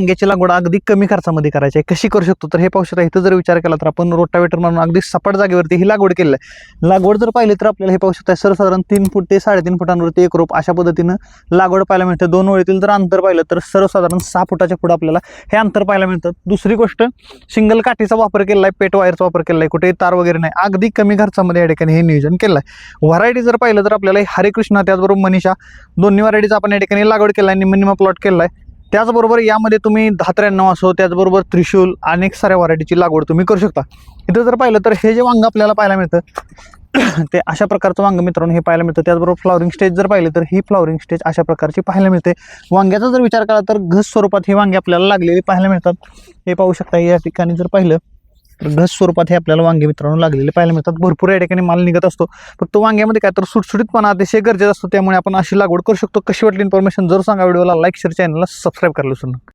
वांग्याची लागवड अगदी कमी खर्चामध्ये करायची आहे. कशी करू शकतो तर हे पाहू शकता. इथं जर विचार केला तर आपण रोटावेटर म्हणून अगदी सपाट जागेवरती ही लागवड केलेली आहे. लागवड जर पाहिली तर आपल्याला हे पाहू शकता सर्वसाधारण 3 फूट ते 3.5 फुटांवरती एक रोप अशा पद्धतीनं लागवड पाहायला मिळते. 2 ओळीतील जर अंतर पाहिलं तर सर्वसाधारण 6 फुटाच्या पुढे आपल्याला हे अंतर पाहायला मिळतं. दुसरी गोष्ट, सिंगल काठीचा वापर केला आहे, पेट वायरचा वापर केला आहे, कुठेही तार वगैरे नाही. अगदी कमी खर्चामध्ये या ठिकाणी हे नियोजन केलं आहे. व्हरायटी जर पाहिलं तर आपल्याला हरेकृष्णा त्याचबरोबर मनीषा दोन्ही व्हरायटीचा आपण या ठिकाणी लागवड केला आहे, निम्मा प्लॉट केला आहे. त्याचबरोबर यामध्ये तुम्ही 1093 असो, त्याचबरोबर त्रिशूल, अनेक साऱ्या व्हरायटीची लागवड तुम्ही करू शकता. इथं जर पाहिलं तर हे जे वांग आपल्याला पाहायला मिळतं ते अशा प्रकारचं वांग मित्रांनो हे पाहायला मिळतं. त्याचबरोबर फ्लॉवरिंग स्टेज जर पाहिलं तर ही फ्लॉवरिंग स्टेज अशा प्रकारची पाहायला मिळते. वांग्याचा जर विचार केला तर घस स्वरूपात ही वांगे आपल्याला लागलेली पाहायला मिळतात. हे पाहू शकता. या ठिकाणी जर पाहिलं तर घस स्वरूपात हे आपल्याला वांगे मित्रांनो लागलेले पाहायला मिळतात. भरपूर या ठिकाणी माल निघत असतो. फक्त वांग्यामध्ये काय तर सुटसुटीतपणा अतिशय गरजेचं असतो. त्यामुळे आपण अशी लागवड करू शकतो. कशी वाटली इन्फॉर्मेशन जर सांगा. व्हिडिओला लाईक, शेअर, चॅनलला सबस्क्राईब करायला विसरू नका.